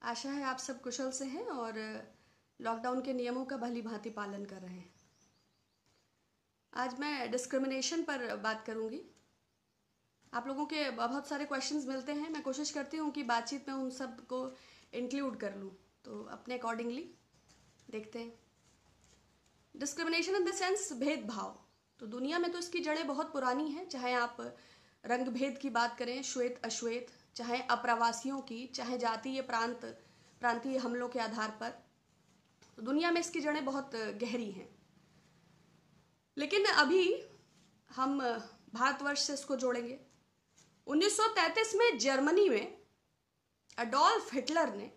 आशा है आप सब कुशल से हैं और लॉकडाउन के नियमों का भली भांति पालन कर रहे हैं। आज मैं डिस्क्रिमिनेशन पर बात करूंगी। आप लोगों के बहुत सारे क्वेश्चंस मिलते हैं, मैं कोशिश करती हूँ कि बातचीत में उन सब को इंक्लूड कर लूँ, तो अपने अकॉर्डिंगली देखते हैं। डिस्क्रिमिनेशन इन द सेंस भेदभाव, तो दुनिया में तो इसकी जड़ें बहुत पुरानी हैं। चाहे आप रंग भेद की बात करें, श्वेत अश्वेत, चाहे अप्रवासियों की, चाहे जातीय प्रांतीय हमलों के आधार पर, तो दुनिया में इसकी जड़ें बहुत गहरी हैं। लेकिन अभी हम भारतवर्ष से इसको जोड़ेंगे। 1933 में जर्मनी में एडोल्फ हिटलर ने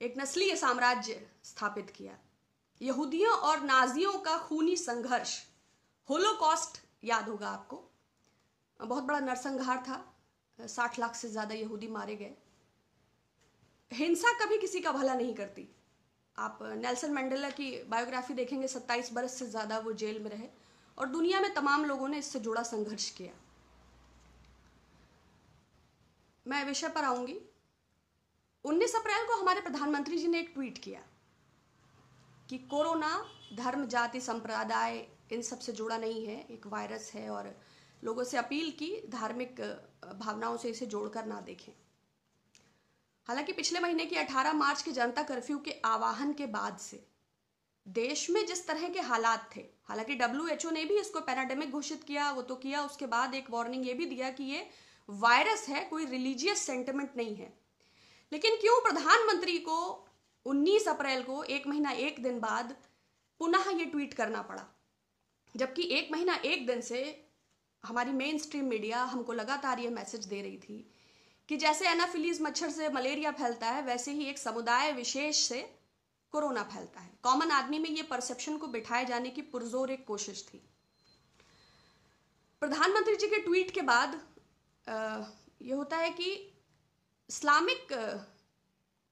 एक नस्लीय साम्राज्य स्थापित किया। यहूदियों और नाजियों का खूनी संघर्ष, होलोकॉस्ट याद होगा आपको, बहुत बड़ा नरसंहार था। 60 लाख से ज्यादा यहूदी मारे गए। हिंसा कभी किसी का भला नहीं करती। आप नेल्सन मंडेला की बायोग्राफी देखेंगे, 27 बरस से ज्यादा वो जेल में रहे और दुनिया में तमाम लोगों ने इससे जुड़ा संघर्ष किया। मैं विषय पर आऊंगी। 19 अप्रैल को हमारे प्रधानमंत्री जी ने एक ट्वीट किया कि कोरोना धर्म, जाति, संप्रदाय इन सब से जुड़ा नहीं है, एक वायरस है, और लोगों से अपील की धार्मिक भावनाओं से इसे जोड़कर ना देखें। हालांकि पिछले महीने की 18 मार्च के जनता कर्फ्यू के आह्वान के बाद से देश में जिस तरह के हालात थे, हालांकि WHO ने भी इसको पैराडेमिक घोषित किया, वो तो किया, उसके बाद एक वार्निंग ये भी दिया कि ये वायरस है, कोई रिलीजियस सेंटिमेंट नहीं है। लेकिन क्यों प्रधानमंत्री को 19 अप्रैल को, एक महीना एक दिन बाद, पुनः ये ट्वीट करना पड़ा, जबकि एक महीना एक दिन से हमारी मेन स्ट्रीम मीडिया हमको लगातार ये मैसेज दे रही थी कि जैसे एनाफिलीज मच्छर से मलेरिया फैलता है, वैसे ही एक समुदाय विशेष से कोरोना फैलता है। कॉमन आदमी में ये परसेप्शन को बिठाए जाने की पुरजोर एक कोशिश थी। प्रधानमंत्री जी के ट्वीट के बाद ये होता है कि इस्लामिक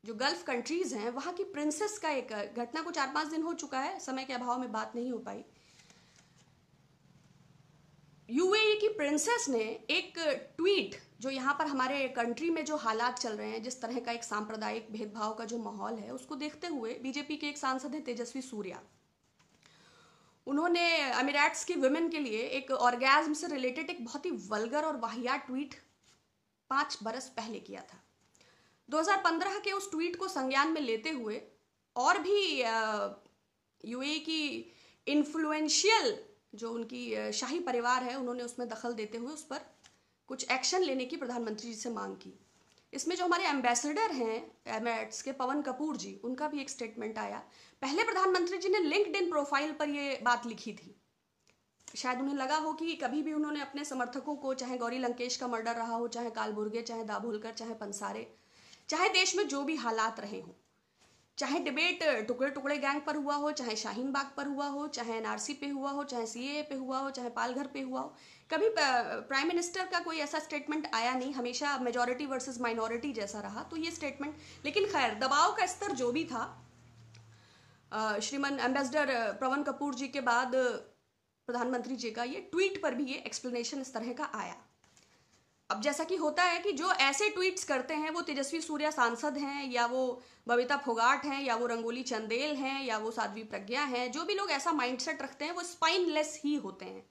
जो गल्फ कंट्रीज हैं, वहां की प्रिंसेस का एक घटना को 4-5 दिन हो चुका है, समय के अभाव में बात नहीं हो पाई। यूएई की प्रिंसेस ने एक ट्वीट, जो यहाँ पर हमारे कंट्री में जो हालात चल रहे हैं, जिस तरह का एक सांप्रदायिक भेदभाव का जो माहौल है, उसको देखते हुए बीजेपी के एक सांसद हैं तेजस्वी सूर्या, उन्होंने अमीराट्स की वुमेन के लिए एक ऑर्गेज्म से रिलेटेड एक बहुत ही वल्गर और वाहियात ट्वीट 5 बरस पहले किया था। 2015 के उस ट्वीट को संज्ञान में लेते हुए और भी यूएई की इन्फ्लुएंशियल जो उनकी शाही परिवार है, उन्होंने उसमें दखल देते हुए उस पर कुछ एक्शन लेने की प्रधानमंत्री जी से मांग की। इसमें जो हमारे एम्बेसडर हैं एमिरेट्स के, पवन कपूर जी, उनका भी एक स्टेटमेंट आया। पहले प्रधानमंत्री जी ने लिंक्डइन प्रोफाइल पर ये बात लिखी थी। शायद उन्हें लगा हो कि कभी भी उन्होंने अपने समर्थकों को, चाहे गौरी लंकेश का मर्डर रहा हो, चाहे कालबुर्गे, चाहे दाभोलकर, चाहे पंसारे, चाहे देश में जो भी हालात रहे हों, चाहे डिबेट टुकड़े टुकड़े गैंग पर हुआ हो, चाहे शाहीन बाग पर हुआ हो, चाहे एनआरसी पे हुआ हो, चाहे सीएए पे हुआ हो, चाहे पालघर पे हुआ हो, कभी प्राइम मिनिस्टर का कोई ऐसा स्टेटमेंट आया नहीं। हमेशा मेजॉरिटी वर्सेस माइनॉरिटी जैसा रहा तो ये स्टेटमेंट। लेकिन खैर, दबाव का स्तर जो भी था, श्रीमान एम्बेसडर पवन कपूर जी के बाद प्रधानमंत्री जी का ये ट्वीट पर भी ये एक्सप्लेनेशन इस तरह का आया। अब जैसा कि होता है कि जो ऐसे ट्वीट्स करते हैं, वो तेजस्वी सूर्या सांसद हैं, या वो बबीता फोगाट हैं, या वो रंगोली चंदेल हैं, या वो साध्वी प्रज्ञा हैं, जो भी लोग ऐसा माइंडसेट रखते हैं वो स्पाइनलेस ही होते हैं।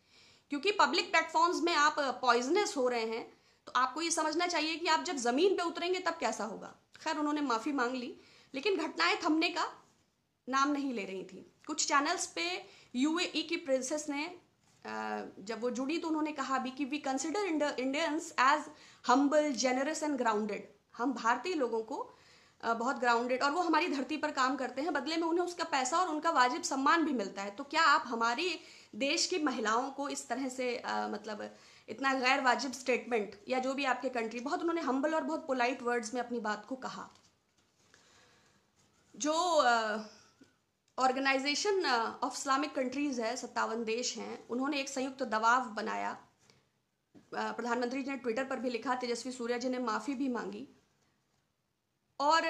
क्योंकि पब्लिक प्लेटफॉर्म्स में आप पॉइजनस हो रहे हैं, तो आपको ये समझना चाहिए कि आप जब जमीन पे उतरेंगे तब कैसा होगा। खैर, उन्होंने माफी मांग ली, लेकिन घटनाएं थमने का नाम नहीं ले रही थी। कुछ चैनल्स पे यूएई की प्रिंसेस ने जब वो जुड़ी तो उन्होंने कहा भी कि we consider Indians as humble, generous and grounded. हम भारतीय लोगों को बहुत ग्राउंडेड, और वो हमारी धरती पर काम करते हैं, बदले में उन्हें उसका पैसा और उनका वाजिब सम्मान भी मिलता है। तो क्या आप हमारी देश की महिलाओं को इस तरह से मतलब इतना गैर वाजिब स्टेटमेंट, या जो भी आपके कंट्री, बहुत उन्होंने हम्बल और बहुत पोलाइट वर्ड्स में अपनी बात को कहा। जो ऑर्गेनाइजेशन ऑफ इस्लामिक कंट्रीज है, 57 देश हैं, उन्होंने एक संयुक्त दबाव बनाया। प्रधानमंत्री जी ने ट्विटर पर भी लिखा, तेजस्वी सूर्या जी ने माफी भी मांगी, और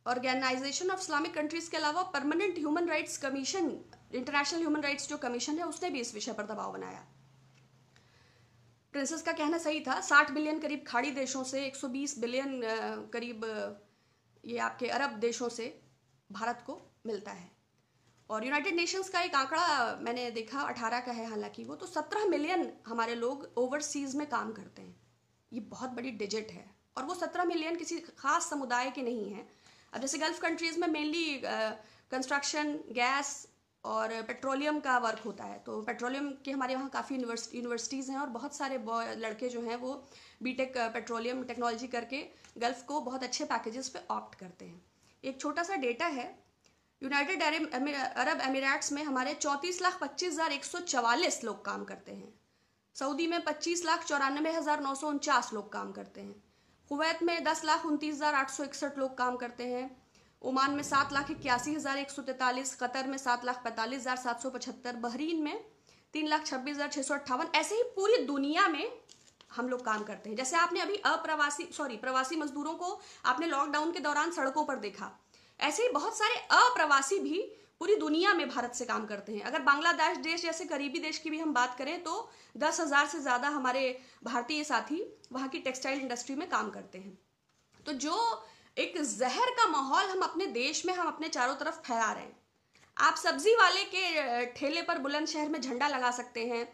ऑर्गेनाइजेशन ऑफ इस्लामिक कंट्रीज के अलावा permanent human rights commission, international human rights जो कमीशन है, उसने भी इस विषय पर दबाव बनाया। प्रिंसेस का कहना सही था, 60 बिलियन करीब खाड़ी देशों से 120 बिलियन करीब ये आपके अरब देशों से भारत को मिलता है। और यूनाइटेड नेशंस का एक आंकड़ा मैंने देखा 18 का है, हालांकि वो तो 17 मिलियन हमारे लोग ओवरसीज में काम करते हैं। ये बहुत बड़ी डिजिट है, और वो 17 मिलियन किसी खास समुदाय के नहीं हैं। अब जैसे गल्फ कंट्रीज में मेनली कंस्ट्रक्शन, गैस और पेट्रोलियम का वर्क होता है, तो पेट्रोलियम के हमारे वहाँ काफ़ी यूनिवर्सिटीज़ हैं, और बहुत सारे लड़के जो हैं वो बीटेक पेट्रोलियम टेक्नोलॉजी करके गल्फ को बहुत अच्छे पैकेजेस पे ऑप्ट करते हैं। एक छोटा सा डेटा है, यूनाइटेड अरब एमिरेट्स में हमारे 34,25,144 लोग काम करते हैं। सऊदी में 25,94,949 लोग काम करते हैं। कुवैत में 10,29,861 लोग काम करते हैं। ओमान में 7,81,143, कतर में 7,45,775, बहरीन में 3,26,658। ऐसे ही पूरी दुनिया में हम लोग काम करते हैं। जैसे आपने अभी प्रवासी मजदूरों को आपने लॉकडाउन के दौरान सड़कों पर देखा, ऐसे ही बहुत सारे अप्रवासी भी पूरी दुनिया में भारत से काम करते हैं। अगर बांग्लादेश देश जैसे करीबी देश की भी हम बात करें तो 10,000 से ज़्यादा हमारे भारतीय साथी वहाँ की टेक्सटाइल इंडस्ट्री में काम करते हैं। तो जो एक जहर का माहौल हम अपने देश में, हम अपने चारों तरफ फैला रहे हैं। आप सब्जी वाले के ठेले पर बुलंदशहर में झंडा लगा सकते हैं।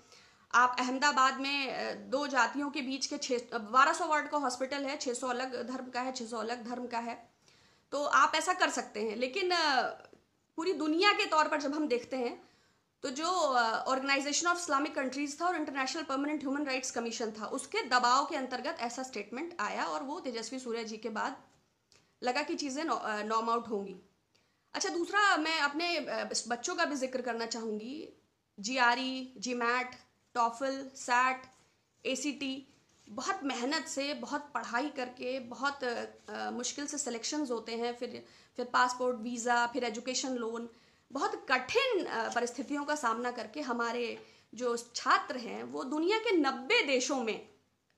आप अहमदाबाद में दो जातियों के बीच के 1200 वार्ड का हॉस्पिटल है, 600 अलग धर्म का है, 600 अलग धर्म का है, तो आप ऐसा कर सकते हैं। लेकिन पूरी दुनिया के तौर पर जब हम देखते हैं तो जो ऑर्गेनाइजेशन ऑफ इस्लामिक कंट्रीज था और international permanent human rights commission था, उसके दबाव के अंतर्गत ऐसा स्टेटमेंट आया, और वो तेजस्वी सूर्या जी के बाद लगा कि चीज़ें नॉर्म आउट होंगी। अच्छा, दूसरा मैं अपने बच्चों का भी जिक्र करना चाहूँगी। GRE, GMAT, टॉफल, सैट, ACT, बहुत मेहनत से, बहुत पढ़ाई करके, बहुत मुश्किल से सिलेक्शंस होते हैं, फिर पासपोर्ट, वीज़ा, फिर एजुकेशन लोन, बहुत कठिन परिस्थितियों का सामना करके हमारे जो छात्र हैं वो दुनिया के 90 देशों में,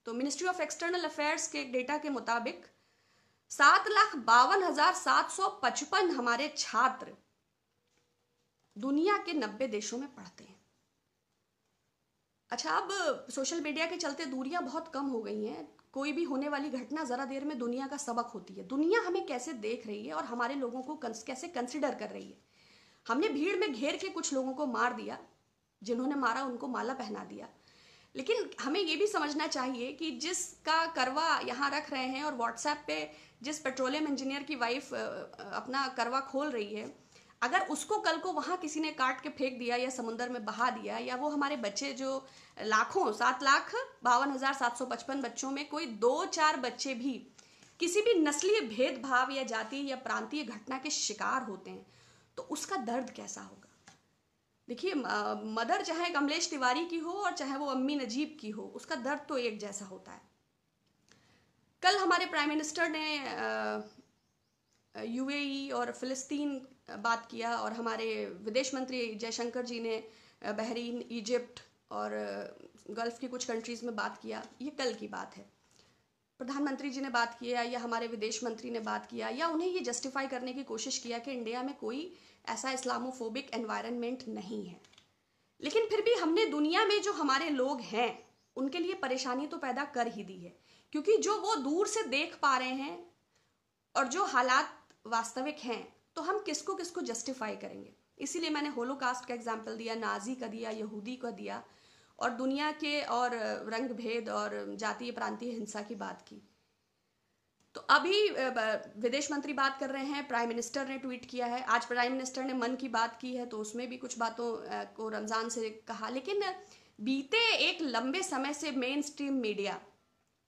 तो मिनिस्ट्री ऑफ एक्सटर्नल अफेयर्स के डेटा के मुताबिक 7,52,755 हमारे छात्र दुनिया के 90 देशों में पढ़ते हैं। अच्छा, अब सोशल मीडिया के चलते दूरियां बहुत कम हो गई हैं। कोई भी होने वाली घटना ज़रा देर में दुनिया का सबक होती है। दुनिया हमें कैसे देख रही है और हमारे लोगों को कैसे कंसिडर कर रही है। हमने भीड़ में घेर के कुछ लोगों को मार दिया, जिन्होंने मारा उनको माला पहना दिया, लेकिन हमें ये भी समझना चाहिए कि जिसका करवा यहाँ रख रहे हैं और व्हाट्सएप पे जिस पेट्रोलियम इंजीनियर की वाइफ अपना करवा खोल रही है, अगर उसको कल को वहाँ किसी ने काट के फेंक दिया या समुंदर में बहा दिया, या वो हमारे बच्चे जो लाखों 7,52,755 बच्चों में कोई 2-4 बच्चे भी किसी भी नस्लीय भेदभाव या जातीय या प्रांतीय घटना के शिकार होते हैं, तो उसका दर्द कैसा होगा। देखिए, मदर चाहे कमलेश तिवारी की हो और चाहे वो अम्मी नजीब की हो, उसका दर्द तो एक जैसा होता है। कल हमारे प्राइम मिनिस्टर ने UAE और फिलिस्तीन बात किया, और हमारे विदेश मंत्री जयशंकर जी ने बहरीन, इजिप्ट और गल्फ की कुछ कंट्रीज़ में बात किया। ये कल की बात है। प्रधानमंत्री जी ने बात किया या हमारे विदेश मंत्री ने बात किया, या उन्हें ये जस्टिफाई करने की कोशिश किया कि इंडिया में कोई ऐसा इस्लामोफोबिक एनवायरनमेंट नहीं है। लेकिन फिर भी हमने दुनिया में जो हमारे लोग हैं उनके लिए परेशानी तो पैदा कर ही दी है, क्योंकि जो वो दूर से देख पा रहे हैं और जो हालात वास्तविक हैं, तो हम किसको किसको जस्टिफाई करेंगे। इसीलिए मैंने होलोकास्ट का एग्जाम्पल दिया, नाजी का दिया, यहूदी का दिया, और दुनिया के और रंग भेद और जातीय प्रांतीय हिंसा की बात की। तो अभी विदेश मंत्री बात कर रहे हैं, प्राइम मिनिस्टर ने ट्वीट किया है, आज प्राइम मिनिस्टर ने मन की बात की है, तो उसमें भी कुछ बातों को रमज़ान से कहा। लेकिन बीते एक लंबे समय से मेन स्ट्रीम मीडिया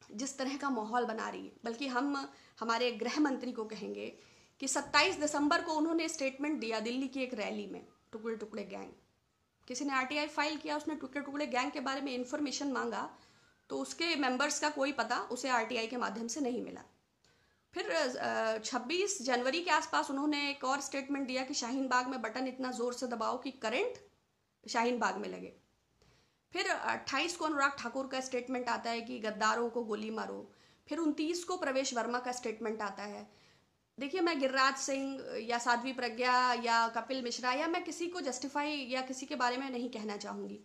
जिस तरह का माहौल बना रही है, बल्कि हम हमारे गृह मंत्री को कहेंगे कि 27 दिसंबर को उन्होंने स्टेटमेंट दिया दिल्ली की एक रैली में, टुकड़े टुकड़े गैंग, किसी ने RTI फाइल किया, उसने टुकड़े टुकड़े गैंग के बारे में इंफॉर्मेशन मांगा, तो उसके मेंबर्स का कोई पता उसे RTI के माध्यम से नहीं मिला। फिर 26 जनवरी के आसपास उन्होंने एक और स्टेटमेंट दिया कि शाहीन बाग में बटन इतना ज़ोर से दबाओ कि करंट शाहीन बाग में लगे। फिर 28 को अनुराग ठाकुर का स्टेटमेंट आता है कि गद्दारों को गोली मारो। फिर 29 को प्रवेश वर्मा का स्टेटमेंट आता है। देखिए, मैं गिरिराज सिंह या साध्वी प्रज्ञा या कपिल मिश्रा या मैं किसी को जस्टिफाई या किसी के बारे में नहीं कहना चाहूँगी,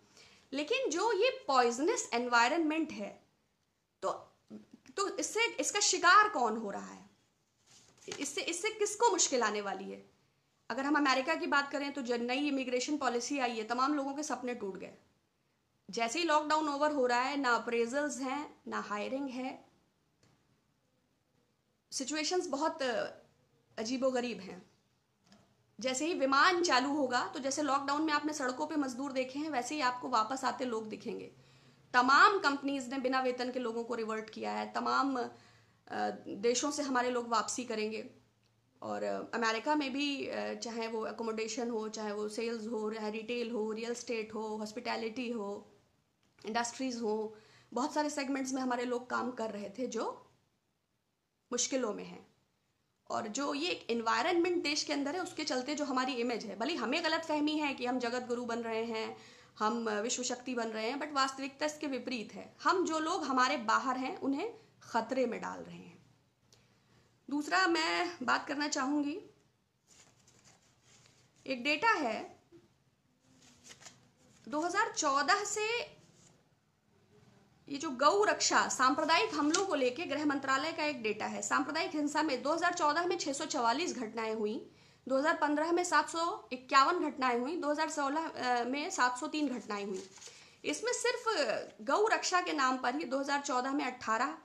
लेकिन जो ये पॉइजनस एनवायरनमेंट है, तो इससे इसका शिकार कौन हो रहा है? इससे इससे किसको मुश्किल आने वाली है? अगर हम अमेरिका की बात करें तो जो नई इमिग्रेशन पॉलिसी आई है, तमाम लोगों के सपने टूट गए। जैसे ही लॉकडाउन ओवर हो रहा है, ना अप्रेजल्स हैं, ना हायरिंग है, सिचुएशंस बहुत अजीबोगरीब हैं। जैसे ही विमान चालू होगा, तो जैसे लॉकडाउन में आपने सड़कों पे मजदूर देखे हैं, वैसे ही आपको वापस आते लोग दिखेंगे। तमाम कंपनीज ने बिना वेतन के लोगों को रिवर्ट किया है। तमाम देशों से हमारे लोग वापसी करेंगे। और अमेरिका में भी चाहे वो एकोमोडेशन हो, चाहे वो सेल्स हो, चाहे रिटेल हो, रियल एस्टेट हो, हॉस्पिटैलिटी हो, इंडस्ट्रीज हो, बहुत सारे सेगमेंट्स में हमारे लोग काम कर रहे थे जो मुश्किलों में हैं। और जो ये एक एनवायरनमेंट देश के अंदर है, उसके चलते जो हमारी इमेज है, भले हमें गलत फहमी है कि हम जगत गुरु बन रहे हैं, हम विश्व शक्ति बन रहे हैं, बट वास्तविकता इसके विपरीत है। हम जो लोग हमारे बाहर हैं उन्हें खतरे में डाल रहे हैं। दूसरा मैं बात करना चाहूंगी, एक डेटा है 2014 से, ये जो गौ रक्षा सांप्रदायिक हमलों को लेकर गृह मंत्रालय का एक डेटा है। सांप्रदायिक हिंसा में 2014 में 644 घटनाएं हुई, 2015 में 751 घटनाएं हुई, 2016 में 703 घटनाएं हुई। इसमें सिर्फ गौ रक्षा के नाम पर ही 2014 में 18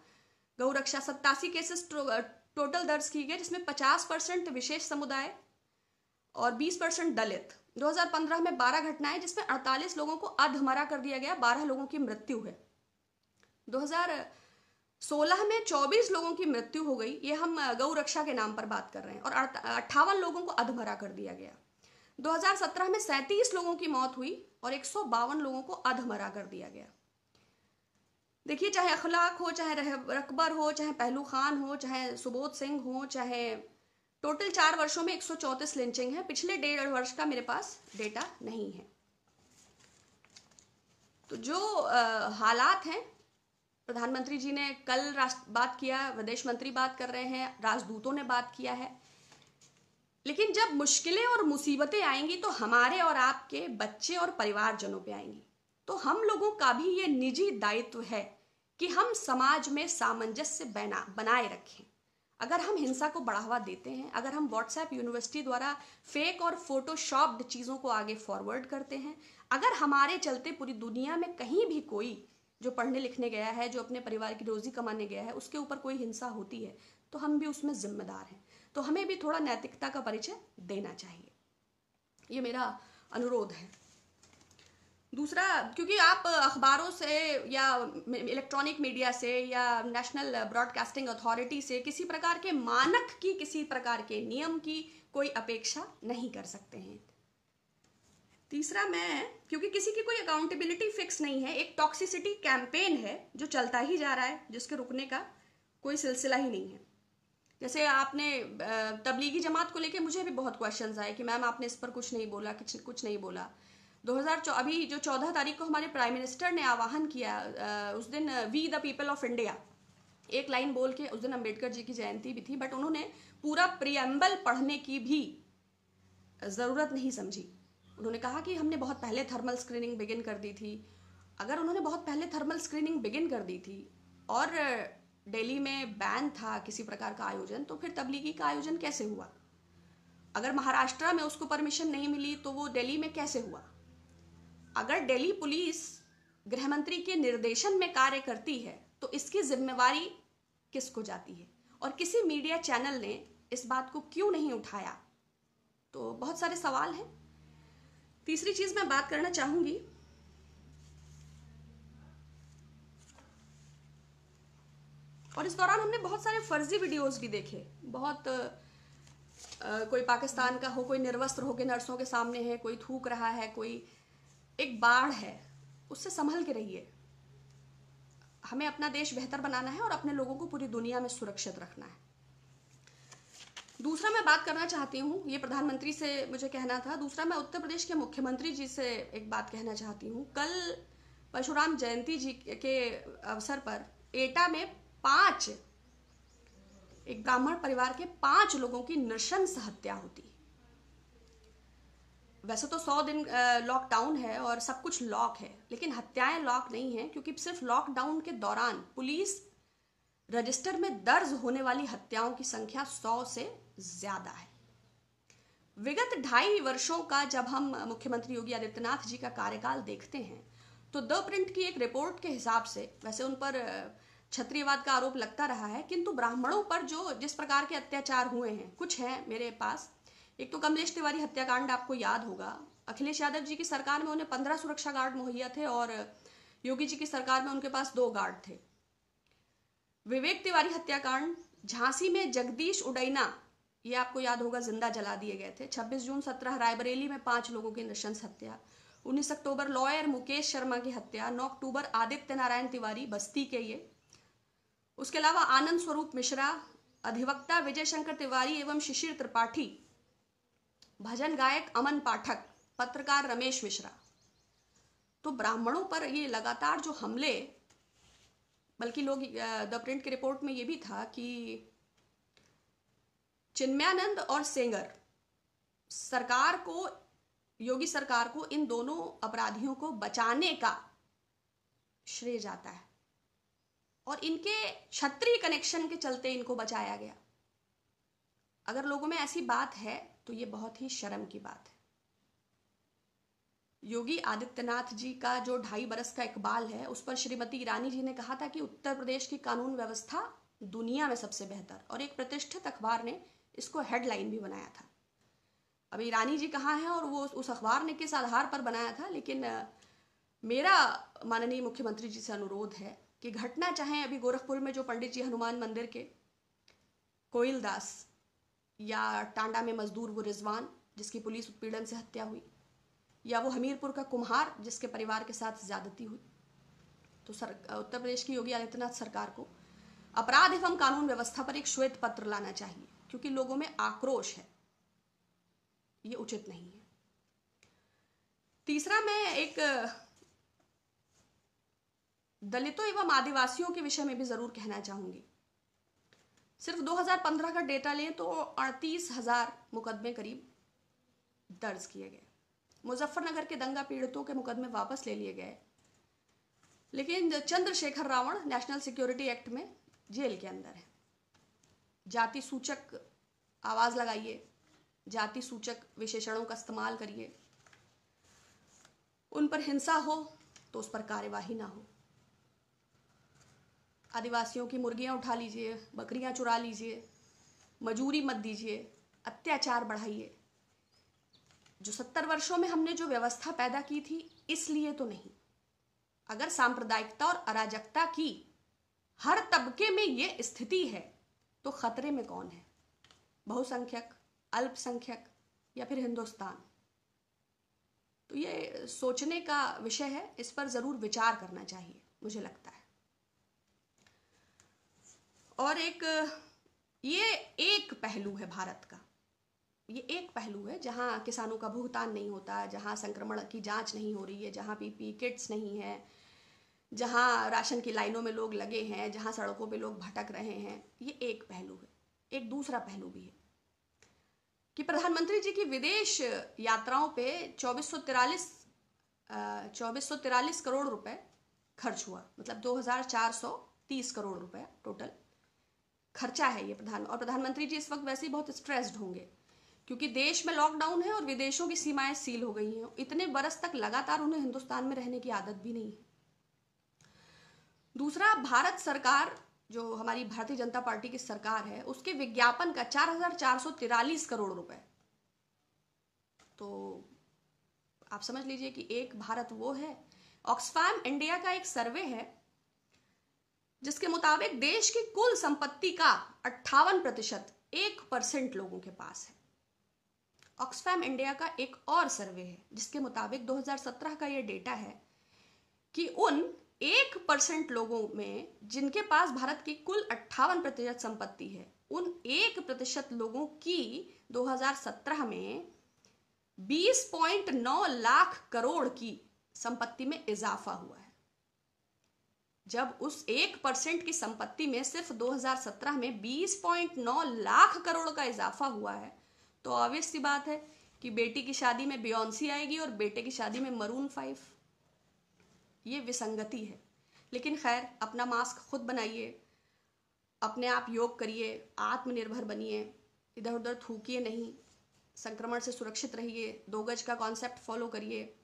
गौ रक्षा 87 केसेस टोटल दर्ज की गए, जिसमें 50% विशेष समुदाय और 20% दलित। 2015 में 12 घटनाएं, जिसमें 48 लोगों को अधमरा कर दिया गया, 12 लोगों की मृत्यु है। 2016 में 24 लोगों की मृत्यु हो गई, ये हम गौ रक्षा के नाम पर बात कर रहे हैं, और 58 लोगों को अधमरा कर दिया गया। 2017 में 37 लोगों की मौत हुई और 152 लोगों को अधमरा कर दिया गया। देखिए, चाहे अखलाक हो, चाहे रकबर हो, चाहे पहलू खान हो, चाहे सुबोध सिंह हो, चाहे टोटल 4 वर्षों में 134 लिंचिंग है। पिछले 1.5 वर्ष का मेरे पास डेटा नहीं है। तो जो हालात हैं, प्रधानमंत्री जी ने कल बात किया, विदेश मंत्री बात कर रहे हैं, राजदूतों ने बात किया है, लेकिन जब मुश्किलें और मुसीबतें आएंगी तो हमारे और आपके बच्चे और परिवारजनों पे आएंगी। तो हम लोगों का भी ये निजी दायित्व है कि हम समाज में सामंजस्य बनाए रखें। अगर हम हिंसा को बढ़ावा देते हैं, अगर हम व्हाट्सएप यूनिवर्सिटी द्वारा फेक और फोटोशॉप्ड चीज़ों को आगे फॉरवर्ड करते हैं, अगर हमारे चलते पूरी दुनिया में कहीं भी कोई जो पढ़ने लिखने गया है, जो अपने परिवार की रोजी कमाने गया है, उसके ऊपर कोई हिंसा होती है, तो हम भी उसमें जिम्मेदार हैं। तो हमें भी थोड़ा नैतिकता का परिचय देना चाहिए, ये मेरा अनुरोध है। दूसरा, क्योंकि आप अखबारों से या इलेक्ट्रॉनिक मीडिया से या नेशनल ब्रॉडकास्टिंग अथॉरिटी से किसी प्रकार के मानक की, किसी प्रकार के नियम की कोई अपेक्षा नहीं कर सकते हैं। तीसरा, मैं क्योंकि किसी की कोई अकाउंटेबिलिटी फिक्स नहीं है, एक टॉक्सिसिटी कैंपेन है जो चलता ही जा रहा है, जिसके रुकने का कोई सिलसिला ही नहीं है। जैसे आपने तबलीगी जमात को लेके मुझे भी बहुत क्वेश्चंस आए कि मैम आपने इस पर कुछ नहीं बोला, कुछ नहीं बोला। अभी जो 14 तारीख को हमारे प्राइम मिनिस्टर ने आह्वान किया, उस दिन we the people of India एक लाइन बोल के, उस दिन अम्बेडकर जी की जयंती भी थी, बट उन्होंने पूरा प्रियम्बल पढ़ने की भी ज़रूरत नहीं समझी। उन्होंने कहा कि हमने बहुत पहले थर्मल स्क्रीनिंग बिगिन कर दी थी। अगर उन्होंने बहुत पहले थर्मल स्क्रीनिंग बिगिन कर दी थी और दिल्ली में बैन था किसी प्रकार का आयोजन, तो फिर तबलीगी का आयोजन कैसे हुआ? अगर महाराष्ट्र में उसको परमिशन नहीं मिली तो वो दिल्ली में कैसे हुआ? अगर दिल्ली पुलिस गृह मंत्री के निर्देशन में कार्य करती है तो इसकी जिम्मेवारी किसको जाती है? और किसी मीडिया चैनल ने इस बात को क्यों नहीं उठाया? तो बहुत सारे सवाल हैं। तीसरी चीज मैं बात करना चाहूंगी, और इस दौरान हमने बहुत सारे फर्जी वीडियोस भी देखे। बहुत कोई पाकिस्तान का हो, कोई निर्वस्त्र होकर नर्सों के सामने है, कोई थूक रहा है, कोई एक बाढ़ है, उससे संभल के रहिए। हमें अपना देश बेहतर बनाना है और अपने लोगों को पूरी दुनिया में सुरक्षित रखना है। दूसरा मैं बात करना चाहती हूँ, ये प्रधानमंत्री से मुझे कहना था। दूसरा, मैं उत्तर प्रदेश के मुख्यमंत्री जी से एक बात कहना चाहती हूँ। कल परशुराम जयंती जी के अवसर पर एटा में एक ब्राह्मण परिवार के 5 लोगों की नृशंस हत्या होती। वैसे तो 100 दिन लॉकडाउन है और सब कुछ लॉक है, लेकिन हत्याएं लॉक नहीं है, क्योंकि सिर्फ लॉकडाउन के दौरान पुलिस रजिस्टर में दर्ज होने वाली हत्याओं की संख्या 100 से ज्यादा है। विगत 2.5 वर्षों का जब हम मुख्यमंत्री योगी आदित्यनाथ जी का कार्यकाल देखते हैं तो द प्रिंट की एक रिपोर्ट के हिसाब से, वैसे उन पर क्षत्रियवाद का आरोप लगता रहा है, किंतु ब्राह्मणों पर जो जिस प्रकार के अत्याचार हुए हैं, कुछ हैं मेरे पास। एक तो कमलेश तिवारी हत्याकांड आपको याद होगा। अखिलेश यादव जी की सरकार में उन्हें 15 सुरक्षा गार्ड मुहैया थे और योगी जी की सरकार में उनके पास 2 गार्ड थे। विवेक तिवारी हत्याकांड, झांसी में जगदीश उडैना, ये आपको याद होगा, जिंदा जला दिए गए थे। 26 जून 17 रायबरेली में 5 लोगों की नृशंस हत्या। 19 अक्टूबर लॉयर मुकेश शर्मा की हत्या। 9 अक्टूबर आदित्य नारायण तिवारी, बस्ती के ये। उसके अलावा आनंद स्वरूप मिश्रा, अधिवक्ता विजय शंकर तिवारी एवं शिशिर त्रिपाठी, भजन गायक अमन पाठक, पत्रकार रमेश मिश्रा। तो ब्राह्मणों पर ये लगातार जो हमले, बल्कि लोग द प्रिंट की रिपोर्ट में ये भी था कि चिन्मयानंद और सेंगर सरकार को, योगी सरकार को इन दोनों अपराधियों को बचाने का श्रेय जाता है और इनके क्षत्रिय कनेक्शन के चलते इनको बचाया गया। अगर लोगों में ऐसी बात है तो ये बहुत ही शर्म की बात है। योगी आदित्यनाथ जी का जो 2.5 बरस का इकबाल है, उस पर श्रीमती ईरानी जी ने कहा था कि उत्तर प्रदेश की कानून व्यवस्था दुनिया में सबसे बेहतर, और एक प्रतिष्ठित अखबार ने इसको हेडलाइन भी बनाया था। अब ईरानी जी कहाँ हैं और वो उस अखबार ने किस आधार पर बनाया था, लेकिन मेरा माननीय मुख्यमंत्री जी से अनुरोध है कि घटना चाहे अभी गोरखपुर में जो पंडित जी हनुमान मंदिर के कोयल दास, या टांडा में मजदूर वो रिजवान जिसकी पुलिस उत्पीड़न से हत्या हुई, या वो हमीरपुर का कुम्हार जिसके परिवार के साथ ज्यादती हुई, तो उत्तर प्रदेश की योगी आदित्यनाथ सरकार को अपराध एवं कानून व्यवस्था पर एक श्वेत पत्र लाना चाहिए, क्योंकि लोगों में आक्रोश है, ये उचित नहीं है। तीसरा, मैं एक दलितों एवं आदिवासियों के विषय में भी जरूर कहना चाहूंगी। सिर्फ 2015 का डेटा लें तो 38,000 मुकदमे करीब दर्ज किए गए। मुजफ्फरनगर के दंगा पीड़ितों के मुकदमे वापस ले लिए गए, लेकिन Chandrashekhar Ravan national security act में जेल के अंदर है। जाति सूचक आवाज लगाइए, जाति सूचक विशेषणों का इस्तेमाल करिए, उन पर हिंसा हो तो उस पर कार्यवाही ना हो। आदिवासियों की मुर्गियां उठा लीजिए, बकरियां चुरा लीजिए, मजूरी मत दीजिए, अत्याचार बढ़ाइए। जो 70 वर्षों में हमने जो व्यवस्था पैदा की थी, इसलिए तो नहीं। अगर सांप्रदायिकता और अराजकता की हर तबके में ये स्थिति है तो खतरे में कौन है? बहुसंख्यक, अल्पसंख्यक या फिर हिंदुस्तान? तो ये सोचने का विषय है, इस पर जरूर विचार करना चाहिए, मुझे लगता है। और ये एक पहलू है भारत का, ये एक पहलू है जहां किसानों का भुगतान नहीं होता, जहां संक्रमण की जांच नहीं हो रही है, जहां पीपीई किट्स नहीं है, जहां राशन की लाइनों में लोग लगे हैं, जहां सड़कों पे लोग भटक रहे हैं। ये एक पहलू है। एक दूसरा पहलू भी है कि प्रधानमंत्री जी की विदेश यात्राओं पे 2443 करोड़ रुपए खर्च हुआ, मतलब 2430 करोड़ रुपए टोटल खर्चा है ये प्रधानमंत्री जी इस वक्त वैसे ही बहुत स्ट्रेस्ड होंगे, क्योंकि देश में लॉकडाउन है और विदेशों की सीमाएं सील हो गई हैं। इतने बरस तक लगातार उन्हें हिंदुस्तान में रहने की आदत भी नहीं है। दूसरा, भारत सरकार, जो हमारी भारतीय जनता पार्टी की सरकार है, उसके विज्ञापन का 4443 करोड़ रुपए। तो आप समझ लीजिए कि एक भारत वो है। ऑक्सफैम इंडिया का एक सर्वे है जिसके मुताबिक देश की कुल संपत्ति का 58% 1% लोगों के पास है। ऑक्सफैम इंडिया का एक और सर्वे है जिसके मुताबिक 2017 का यह डेटा है कि उन 1% लोगों में जिनके पास भारत की कुल 58% संपत्ति है, उन 1% लोगों की 2017 में 20.9 लाख करोड़ की संपत्ति में इजाफा हुआ है। जब उस 1% की संपत्ति में सिर्फ 2017 में 20.9 लाख करोड़ का इजाफा हुआ है, तो ऑब्वियस सी बात है कि बेटी की शादी में बियॉन्सी आएगी और बेटे की शादी में मरून 5। ये विसंगति है। लेकिन खैर, अपना मास्क खुद बनाइए, अपने आप योग करिए, आत्मनिर्भर बनिए, इधर उधर थूकिए नहीं, संक्रमण से सुरक्षित रहिए, 2 गज का कॉन्सेप्ट फॉलो करिए,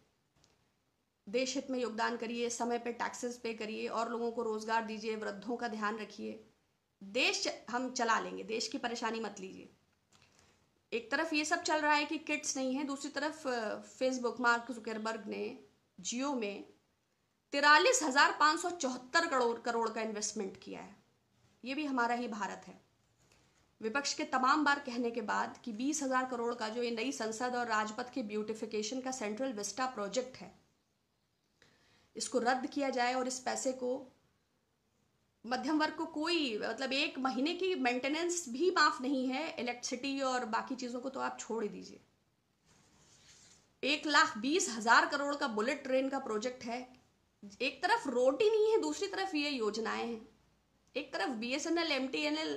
देश हित में योगदान करिए, समय पे टैक्सेस पे करिए, और लोगों को रोजगार दीजिए, वृद्धों का ध्यान रखिए। देश हम चला लेंगे, देश की परेशानी मत लीजिए। एक तरफ ये सब चल रहा है कि किट्स नहीं है, दूसरी तरफ फेसबुक, मार्क जुकरबर्ग ने जियो में 43,574 करोड़ का इन्वेस्टमेंट किया है। ये भी हमारा ही भारत है। विपक्ष के तमाम बार कहने के बाद कि 20,000 करोड़ का जो ये नई संसद और राजपथ के ब्यूटिफिकेशन का सेंट्रल विस्टा प्रोजेक्ट है, इसको रद्द किया जाए और इस पैसे को मध्यम वर्ग को कोई मतलब 1 महीने की मेंटेनेंस भी माफ नहीं है। इलेक्ट्रिसिटी और बाकी चीजों को तो आप छोड़ ही दीजिए। 1,20,000 करोड़ का बुलेट ट्रेन का प्रोजेक्ट है। एक तरफ रोड ही नहीं है, दूसरी तरफ ये योजनाएं हैं। एक तरफ BSNL, MTNL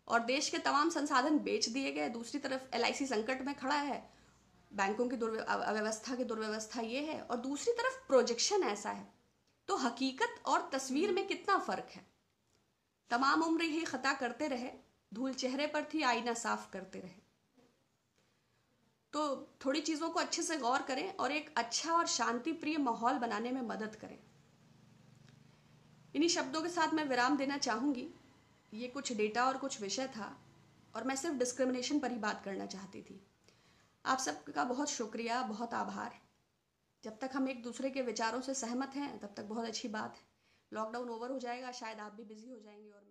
और देश के तमाम संसाधन बेच दिए गए, दूसरी तरफ LIC संकट में खड़ा है, बैंकों की अव्यवस्था की दुर्व्यवस्था ये है, और दूसरी तरफ प्रोजेक्शन ऐसा है। तो हकीकत और तस्वीर में कितना फर्क है। तमाम उम्र ही खता करते रहे, धूल चेहरे पर थी, आईना साफ करते रहे। तो थोड़ी चीजों को अच्छे से गौर करें और एक अच्छा और शांति प्रिय माहौल बनाने में मदद करें। इन्हीं शब्दों के साथ मैं विराम देना चाहूंगी। ये कुछ डेटा और कुछ विषय था, और मैं सिर्फ डिस्क्रिमिनेशन पर ही बात करना चाहती थी। आप सबका बहुत शुक्रिया, बहुत आभार। जब तक हम एक दूसरे के विचारों से सहमत हैं, तब तक बहुत अच्छी बात है। लॉकडाउन ओवर हो जाएगा, शायद आप भी बिजी हो जाएंगे और